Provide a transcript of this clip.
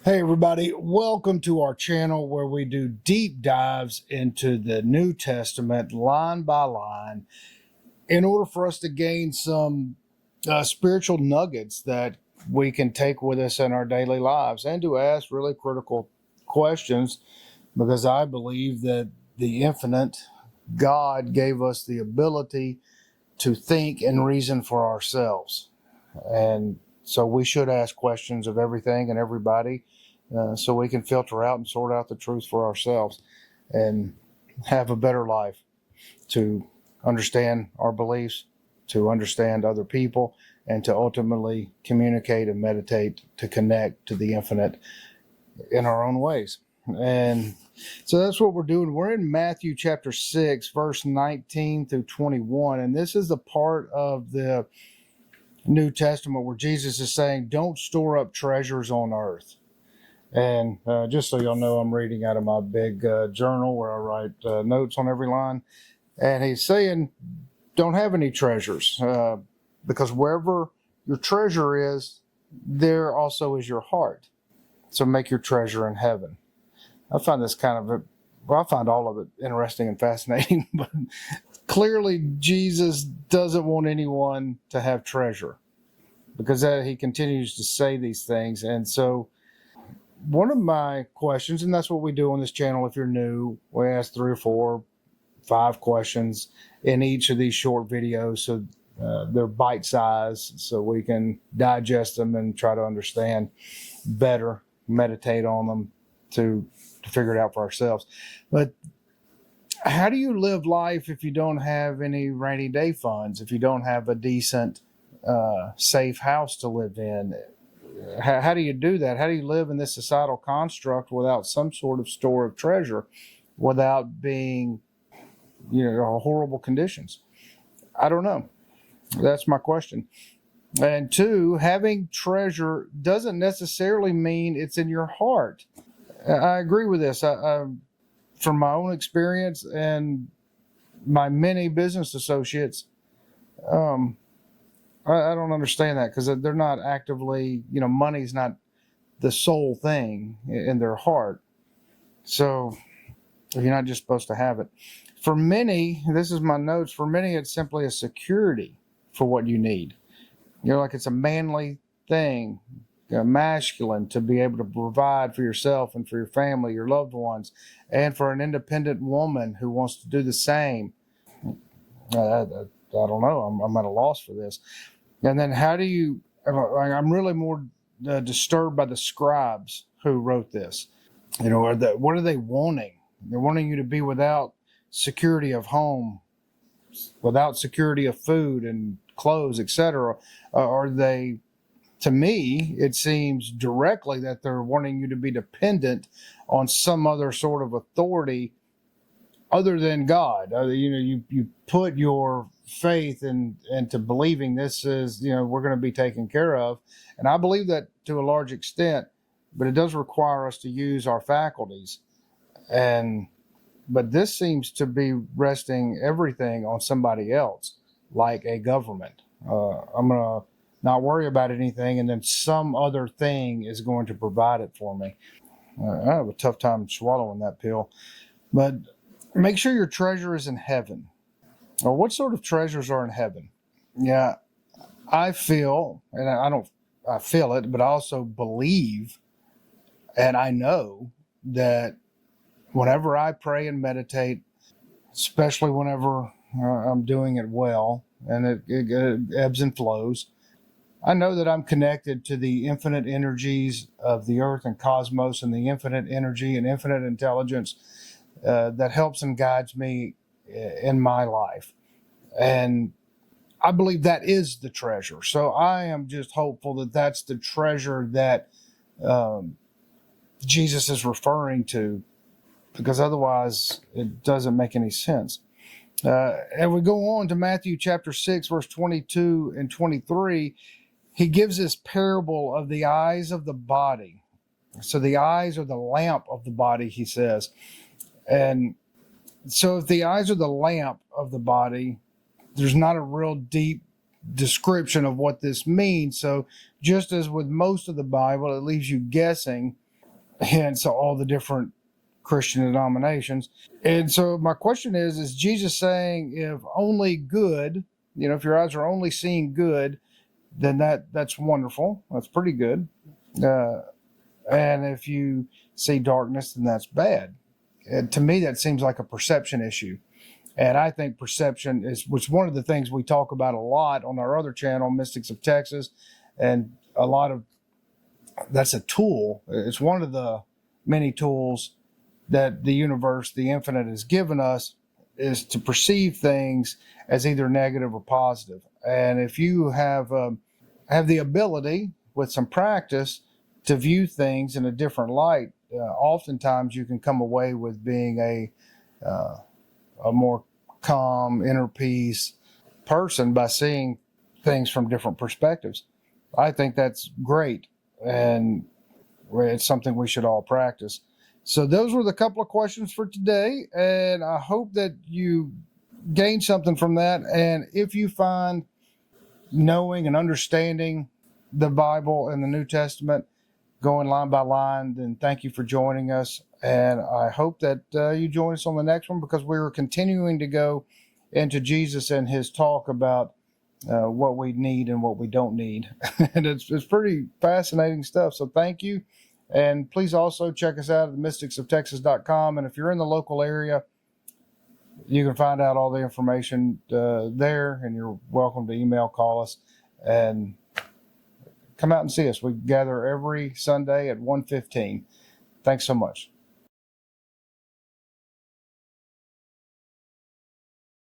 Hey everybody, welcome to our channel where we do deep dives into the New Testament line by line in order for us to gain some spiritual nuggets that we can take with us in our daily lives and to ask really critical questions, because I believe that the infinite God gave us the ability to think and reason for ourselves. And so we should ask questions of everything and everybody, so we can filter out and sort out the truth for ourselves and have a better life, to understand our beliefs, to understand other people, and to ultimately communicate and meditate to connect to the infinite in our own ways. And so that's what we're doing. We're in Matthew chapter 6, verse 19 through 21. And this is the part of the New Testament where Jesus is saying, don't store up treasures on earth. And just so y'all know, I'm reading out of my big journal where I write notes on every line. And he's saying, don't have any treasures, because wherever your treasure is, there also is your heart. So make your treasure in heaven. I find this I find all of it interesting and fascinating, but clearly Jesus doesn't want anyone to have treasure, because he continues to say these things. And so one of my questions, and that's what we do on this channel if you're new, we ask 3 or 4, 5 questions in each of these short videos, so they're bite-sized, so we can digest them and try to understand better, meditate on them to figure it out for ourselves. But how do you live life if you don't have any rainy day funds, if you don't have a decent, safe house to live in? How do you do that? How do you live in this societal construct without some sort of store of treasure, without being, horrible conditions? I don't know. That's my question. And 2, having treasure doesn't necessarily mean it's in your heart. I agree with this. From my own experience and my many business associates, I don't understand that, because they're not actively, money's not the sole thing in their heart. So you're not just supposed to have it. For many, this is my notes, for many it's simply a security for what you need. Like it's a manly thing, masculine, to be able to provide for yourself and for your family, your loved ones, and for an independent woman who wants to do the same. I don't know. I'm at a loss for this. And then I'm really more disturbed by the scribes who wrote this. What are they wanting? They're wanting you to be without security of home, without security of food and clothes, etc. Are they, to me, it seems directly that they're wanting you to be dependent on some other sort of authority other than God. You put your faith into believing this is, we're going to be taken care of. And I believe that to a large extent, but it does require us to use our faculties. But this seems to be resting everything on somebody else, like a government. I'm going to not worry about anything, and then some other thing is going to provide it for me. I have a tough time swallowing that pill. But make sure your treasure is in heaven. Well, what sort of treasures are in heaven? Yeah, I feel, and I feel it, but I also believe, and I know that whenever I pray and meditate, especially whenever I'm doing it well, and it ebbs and flows, I know that I'm connected to the infinite energies of the earth and cosmos, and the infinite energy and infinite intelligence that helps and guides me in my life. And I believe that is the treasure. So I am just hopeful that that's the treasure that Jesus is referring to, because otherwise it doesn't make any sense. And we go on to Matthew chapter 6, verse 22 and 23. He gives this parable of the eyes of the body. So the eyes are the lamp of the body, he says. And so if the eyes are the lamp of the body, there's not a real deep description of what this means. So just as with most of the Bible, it leaves you guessing and so all the different Christian denominations. And so my question is Jesus saying if only good, if your eyes are only seeing good, then that's wonderful. That's pretty good. Uh, and if you see darkness, then that's bad. And to me, that seems like a perception issue. And I think perception was one of the things we talk about a lot on our other channel, Mystics of Texas. And a lot of that's a tool. It's one of the many tools that the universe, the infinite, has given us, is to perceive things as either negative or positive. And if you have the ability with some practice to view things in a different light, oftentimes you can come away with being a more calm, inner peace person by seeing things from different perspectives. I think that's great, and it's something we should all practice. So those were the couple of questions for today, and I hope that you gain something from that. And if you find knowing and understanding the Bible and the New Testament going line by line, then thank you for joining us. And I hope that you join us on the next one, because we're continuing to go into Jesus and his talk about what we need and what we don't need. And it's pretty fascinating stuff. So thank you. And please also check us out at mysticsofTexas.com. And if you're in the local area, you can find out all the information there, and you're welcome to email, call us, and come out and see us. We gather every Sunday at 1:15. Thanks so much.